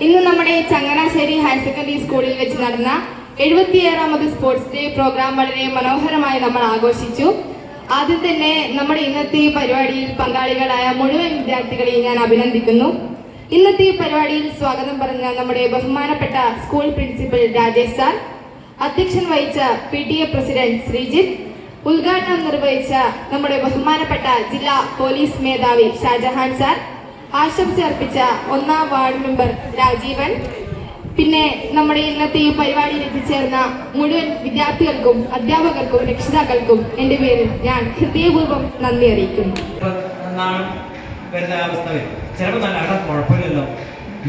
ഇന്ന് നമ്മുടെ Changanassery higher secondary സ്കൂളിൽ വെച്ച് നടന്ന 76ാമത് സ്പോർട്സ് ഡേ പ്രോഗ്രാം വളരെ മനോഹരമായി നമ്മൾ ആഘോഷിച്ചു. ആദ്യം തന്നെ നമ്മുടെ ഇന്നത്തെ ഈ പരിപാടിയിൽ പങ്കാളികളായ മുഴുവൻ വിദ്യാർത്ഥികളെയും ഞാൻ അഭിനന്ദിക്കുന്നു. ഇന്നത്തെ ഈ പരിപാടിയിൽ സ്വാഗതം പറഞ്ഞ നമ്മുടെ ബഹുമാനപ്പെട്ട സ്കൂൾ പ്രിൻസിപ്പൽ രാജേഷ് സാർ, അധ്യക്ഷൻ വഹിച്ച PTA പ്രസിഡന്റ് ശ്രീജിത്ത്, ഉദ്ഘാടനം നിർവഹിച്ച നമ്മുടെ ബഹുമാനപ്പെട്ട ജില്ലാ പോലീസ് മേധാവി ഷാജഹാൻ സാർ, ആശംസ അർപ്പിച്ച 1ാം വാർഡ് മെമ്പർ രാജീവൻ, പിന്നെ നമ്മുടെ ഇന്നത്തെ ഈ പരിപാടിയിൽ എത്തിച്ചേർന്ന മുഴുവൻ വിദ്യാർത്ഥികൾക്കും അധ്യാപകർക്കും രക്ഷിതാക്കൾക്കും എൻ്റെ പേരിൽ ഞാൻ ഹൃദയപൂർവ്വം നന്ദി അറിയിക്കുന്നു. ചിലപ്പോൾ നല്ല കുഴപ്പമില്ലല്ലോ,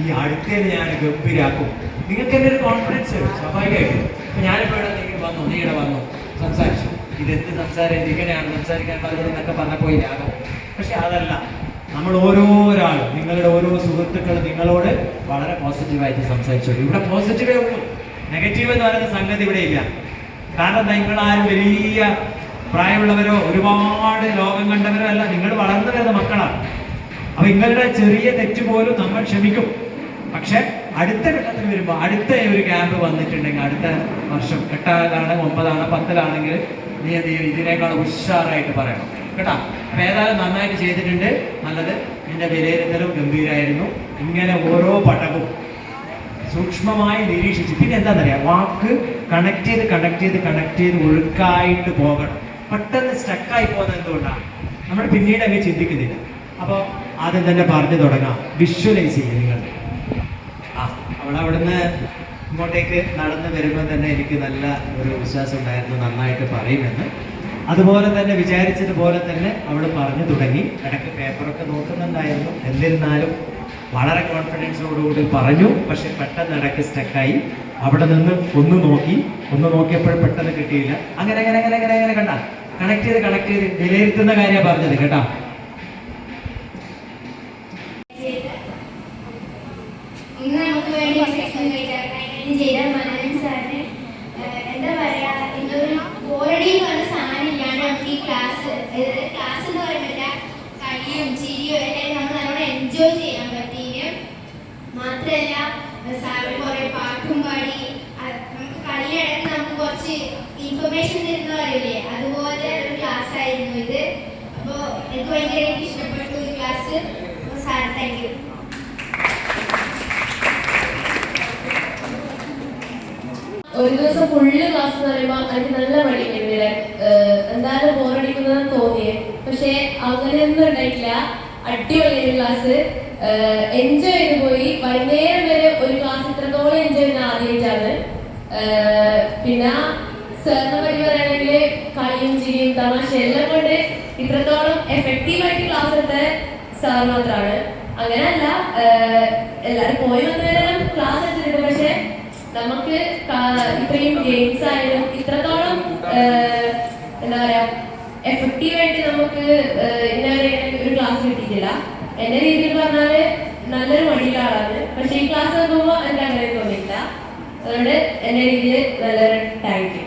ഈ അടുത്തേന് ഞാൻ ഗംഭീരാക്കും, നിങ്ങൾക്ക് എൻ്റെ ഒരു കോൺഫിഡൻസ് വരും സ്വാഭാവികമായിട്ടും. ഇപ്പം ഞാനിപ്പോൾ ഇവിടെ വന്നു, നീ ഇവിടെ വന്നു, സംസാരിച്ചു, ഇതെന്ത് സംസാരം, ഇങ്ങനെയാണ് സംസാരിക്കാൻ പലതും എന്നൊക്കെ പറഞ്ഞപ്പോൾ ഇതാകും. പക്ഷെ അതല്ല, നമ്മൾ ഓരോരാളും, നിങ്ങളുടെ ഓരോ സുഹൃത്തുക്കളും നിങ്ങളോട് വളരെ പോസിറ്റീവായിട്ട് സംസാരിച്ചോളൂ. ഇവിടെ പോസിറ്റീവേ ഉള്ളൂ, നെഗറ്റീവ് എന്ന് പറയുന്ന സംഗതി ഇവിടെ ഇല്ല. കാരണം നിങ്ങളാരും വലിയ പ്രായമുള്ളവരോ ഒരുപാട് ലോകം കണ്ടവരോ അല്ല, നിങ്ങൾ വളർന്നു വരുന്ന മക്കളാണ്. അപ്പൊ നിങ്ങളുടെ ചെറിയ തെറ്റ് പോലും നമ്മൾ ക്ഷമിക്കും. പക്ഷെ അടുത്ത ഘട്ടത്തിൽ വരുമ്പോൾ, അടുത്ത ഒരു ക്യാമ്പ് വന്നിട്ടുണ്ടെങ്കിൽ, അടുത്ത വർഷം 8-ാണ് 9-ാണ് 10-ാണെങ്കിൽ നീ എന്ത് ചെയ്യും, ഇതിനേക്കാൾ ഉഷാറായിട്ട് പറയണം കേട്ടോ. അപ്പൊ ഏതായാലും നന്നായിട്ട് ചെയ്തിട്ടുണ്ട്, നല്ലത്. നിന്റെ വിലയിരുത്തലും ഗംഭീരമായിരുന്നു. ഇങ്ങനെ ഓരോ പടവും സൂക്ഷ്മമായി നിരീക്ഷിച്ച്, പിന്നെ എന്താണെന്നറിയാം, വാക്ക് കണക്ട് ചെയ്ത് ഒഴുക്കായിട്ട് പോകണം. പെട്ടെന്ന് സ്റ്റക്കായി പോകുന്നത് എന്തുകൊണ്ടാണ്, നമ്മൾ പിന്നീട് അങ്ങ് ചിന്തിക്കുന്നില്ല. അപ്പോൾ ആദ്യം തന്നെ പറഞ്ഞു തുടങ്ങാം, വിഷ്വലൈസ് ചെയ്യുക നിങ്ങൾ. അവിടുന്ന് ഇങ്ങോട്ടേക്ക് നടന്നു വരുമ്പോൾ തന്നെ എനിക്ക് നല്ല ഒരു വിശ്വാസം ഉണ്ടായിരുന്നു, നന്നായിട്ട് പറയുമെന്ന്. അതുപോലെ തന്നെ വിചാരിച്ചതുപോലെ തന്നെ അവൾ പറഞ്ഞു തുടങ്ങി. ഇടയ്ക്ക് പേപ്പറൊക്കെ നോക്കുന്നുണ്ടായിരുന്നു, എന്നിരുന്നാലും വളരെ കോൺഫിഡൻസോടുകൂടി പറഞ്ഞു. പക്ഷെ പെട്ടെന്ന് ഇടയ്ക്ക് സ്റ്റക്കായി. അവിടെ നിന്ന് ഒന്ന് നോക്കിയപ്പോൾ പെട്ടെന്ന് കിട്ടിയില്ല. അങ്ങനെ കണ്ട കണക്ട് ചെയ്ത് വിലയിരുത്തുന്ന കാര്യമാണ് പറഞ്ഞത് കേട്ടോ. എന്താ പറയാ, ഇതൊരു ബോറടി എന്ന് പറഞ്ഞ സാധനം ഇല്ലാണ്ട് നമുക്ക് ഈ ക്ലാസ് എന്ന് പറയുന്നില്ല, കളിയും ചിരിയും എല്ലാം നമ്മൾ നല്ലോണം എൻജോയ് ചെയ്യാൻ പറ്റിയും. മാത്രമല്ല സാറ് കുറെ പാട്ടും പാടി, നമുക്ക് കളിയിടക്ക് നമുക്ക് കുറച്ച് ഇൻഫർമേഷൻ തരുന്ന പറയില്ലേ, അതുപോലെ ഒരു ക്ലാസ് ആയിരുന്നു ഇത്. അപ്പോൾ എനിക്ക് ഭയങ്കരമായിട്ട് ഇഷ്ടപ്പെട്ടു ഈ ക്ലാസ്. Sir thank you. ഒരു ദിവസം ഫുള്ള് ക്ലാസ് എന്ന് പറയുമ്പോൾ എനിക്ക് നല്ല മടിക്കുന്നില്ല, എന്തായാലും ബോറടിക്കുന്നതെന്ന് തോന്നിയേ. പക്ഷെ അങ്ങനെയൊന്നും ഉണ്ടായിട്ടില്ല, അടിപൊളിയൊരു ക്ലാസ്, എൻജോയ് ചെയ്ത് പോയി. വൈകുന്നേരം വരെ ഒരു ക്ലാസ് ഇത്രത്തോളം എൻജോയ് ചെയ്യുന്ന ആദ്യമായിട്ടാണ്. പിന്നെ സാറിനെ പറ്റി പറയുകയാണെങ്കിൽ കളിയും ചിരിയും തമാശ എല്ലാം കൊണ്ട് ഇത്രത്തോളം എഫക്റ്റീവായിട്ട് ക്ലാസ് എടുത്ത സാർ മാത്രമാണ്. അങ്ങനെയല്ല, എല്ലാവരും പോയി വന്നവരെല്ലാം ക്ലാസ് എടുത്തിട്ടുണ്ട്. പക്ഷെ നമുക്ക് ഇത്രയും ഗെയിംസ് ആയാലും ഇത്രത്തോളം എന്താ പറയാ എഫക്റ്റീവായിട്ട് നമുക്ക് ഇന്നവരെ ഒരു ക്ലാസ് കിട്ടിയിട്ടില്ല. എൻ്റെ രീതിയിൽ പറഞ്ഞാല് നല്ലൊരു മടിയുള്ള ആളാണ്. പക്ഷെ ഈ ക്ലാസ് നോക്കുമ്പോൾ എനിക്ക് അങ്ങനെ തോന്നിയില്ല. അതുകൊണ്ട് എൻ്റെ രീതിയിൽ നല്ലൊരു താങ്ക് യു.